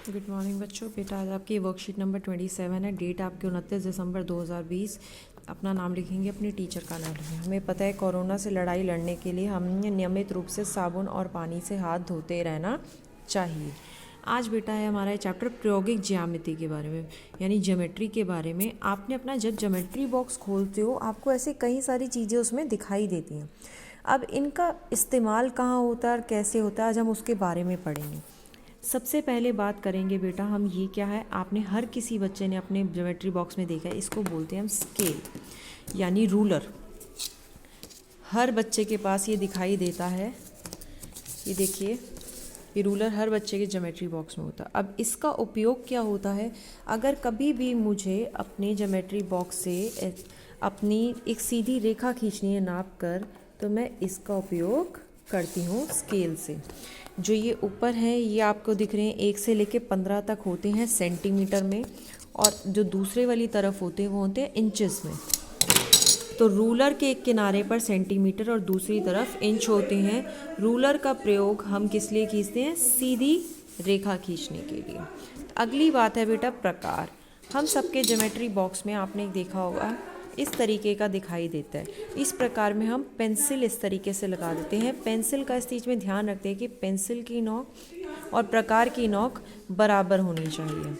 Good morning बच्चों। बेटा आज आपकी वर्कशीट नंबर 27 है। डेट आपके 29 दिसंबर 2020। अपना नाम लिखेंगे, अपनी टीचर का नाम लिखेंगे। हमें पता है कोरोना से लड़ाई लड़ने के लिए हमें नियमित रूप से साबुन और पानी से हाथ धोते रहना चाहिए। आज बेटा है हमारा चैप्टर प्रायोगिक ज्यामिति के बारे में, यानी ज्योमेट्री के बारे में। आपने अपना जब ज्योमेट्री बॉक्स खोलते हो आपको ऐसे कई सारी चीज़ें उसमें दिखाई देती हैं। अब इनका इस्तेमाल कहाँ होता है और कैसे होता है, आज हम उसके बारे में पढ़ेंगे। सबसे पहले बात करेंगे बेटा हम, ये क्या है, आपने हर किसी बच्चे ने अपने ज्योमेट्री बॉक्स में देखा है, इसको बोलते हैं हम स्केल यानी रूलर। हर बच्चे के पास ये दिखाई देता है। ये देखिए, ये रूलर हर बच्चे के ज्योमेट्री बॉक्स में होता है। अब इसका उपयोग क्या होता है, अगर कभी भी मुझे अपने ज्योमेट्री बॉक्स से अपनी एक सीधी रेखा खींचनी है नाप कर, तो मैं इसका उपयोग करती हूँ स्केल से। जो ये ऊपर है ये आपको दिख रहे हैं 1 से लेके 15 तक होते हैं सेंटीमीटर में, और जो दूसरे वाली तरफ होते हैं वो होते हैं इंचेस में। तो रूलर के एक किनारे पर सेंटीमीटर और दूसरी तरफ इंच होते हैं। रूलर का प्रयोग हम किस लिए खींचते हैं, सीधी रेखा खींचने के लिए। अगली बात है बेटा प्रकार। हम सबके ज्योमेट्री बॉक्स में आपने देखा होगा इस तरीके का दिखाई देता है। इस प्रकार में हम पेंसिल इस तरीके से लगा देते हैं। पेंसिल का इस चीज़ में ध्यान रखते हैं कि पेंसिल की नोक और प्रकार की नोक बराबर होनी चाहिए।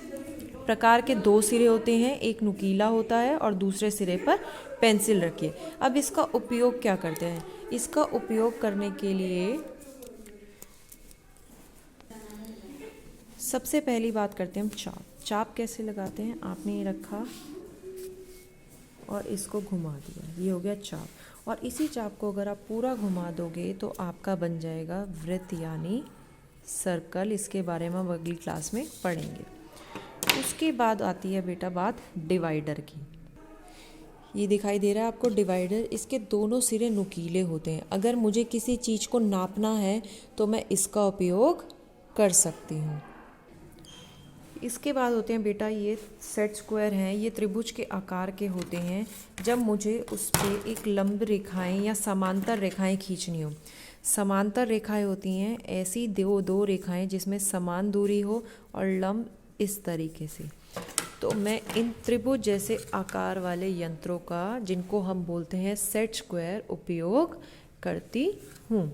प्रकार के 2 सिरे होते हैं, एक नुकीला होता है और दूसरे सिरे पर पेंसिल रखिए। अब इसका उपयोग क्या करते हैं, इसका उपयोग करने के लिए सबसे पहली बात करते हैं हम चाप। चाप कैसे लगाते हैं, आपने ये रखा और इसको घुमा दिया, ये हो गया चाप। और इसी चाप को अगर आप पूरा घुमा दोगे तो आपका बन जाएगा वृत्त यानी सर्कल। इसके बारे में हम अगली क्लास में पढ़ेंगे। उसके बाद आती है बेटा बात डिवाइडर की। ये दिखाई दे रहा है आपको डिवाइडर, इसके दोनों सिरे नुकीले होते हैं। अगर मुझे किसी चीज़ को नापना है तो मैं इसका उपयोग कर सकती हूँ। इसके बाद होते हैं बेटा ये सेट स्क्वायर हैं, ये त्रिभुज के आकार के होते हैं। जब मुझे उस पर एक लंब रेखाएं या समांतर रेखाएं खींचनी हो, समांतर रेखाएं होती हैं ऐसी दो रेखाएं जिसमें समान दूरी हो और लंब इस तरीके से। तो मैं इन त्रिभुज जैसे आकार वाले यंत्रों का, जिनको हम बोलते हैं सेट स्क्वायर, उपयोग करती हूँ।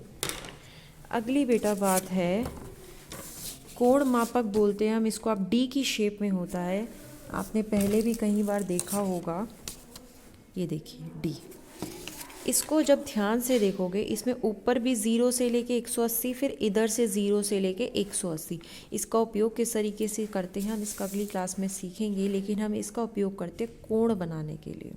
अगली बेटा बात है कोण मापक बोलते हैं हम इसको। आप डी की शेप में होता है, आपने पहले भी कई बार देखा होगा। ये देखिए डी, इसको जब ध्यान से देखोगे इसमें ऊपर भी 0 से लेके 180, फिर इधर से 0 से लेके 180। इसका उपयोग किस तरीके से करते हैं हम इसका अगली क्लास में सीखेंगे, लेकिन हम इसका उपयोग करते हैं कोण बनाने के लिए।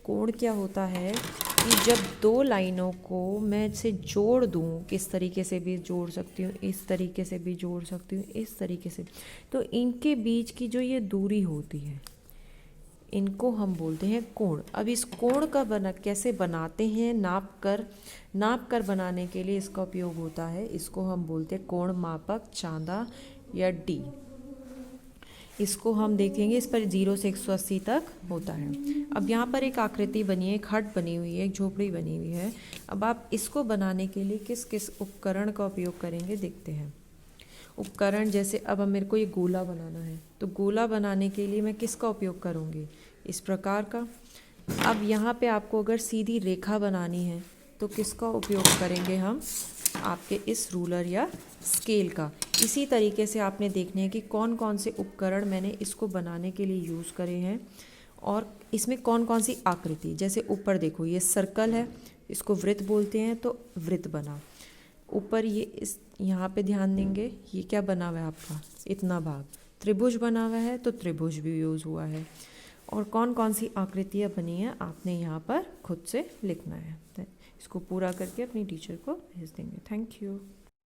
कोण क्या होता है कि जब 2 लाइनों को मैं इसे जोड़ दूँ, किस तरीके से भी जोड़ सकती हूँ, इस तरीके से भी जोड़ सकती हूँ, इस तरीके से, तो इनके बीच की जो ये दूरी होती है इनको हम बोलते हैं कोण। अब इस कोण का कैसे बनाते हैं, नाप कर बनाने के लिए इसका उपयोग होता है। इसको हम बोलते हैं कोण मापक, चांदा या डी। इसको हम देखेंगे, इस पर 0 से 180 तक होता है। अब यहाँ पर एक आकृति बनी है, एक हट बनी हुई है, एक झोपड़ी बनी हुई है। अब आप इसको बनाने के लिए किस किस उपकरण का उपयोग करेंगे देखते हैं। उपकरण जैसे अब मेरे को ये गोला बनाना है, तो गोला बनाने के लिए मैं किसका उपयोग करूँगी, इस प्रकार का। अब यहाँ पे आपको अगर सीधी रेखा बनानी है तो किसका उपयोग करेंगे हम, आपके इस रूलर या स्केल का। इसी तरीके से आपने देखने हैं कि कौन कौन से उपकरण मैंने इसको बनाने के लिए यूज़ करे हैं और इसमें कौन कौन सी आकृति। जैसे ऊपर देखो ये सर्कल है, इसको वृत्त बोलते हैं, तो वृत्त बना। ऊपर ये इस यहाँ पे ध्यान देंगे, ये क्या बना हुआ है आपका, इतना भाग त्रिभुज बना हुआ है, तो त्रिभुज भी यूज़ हुआ है। और कौन कौन सी आकृतियाँ बनी हैं आपने यहाँ पर खुद से लिखना है। इसको पूरा करके अपनी टीचर को भेज देंगे। Thank you.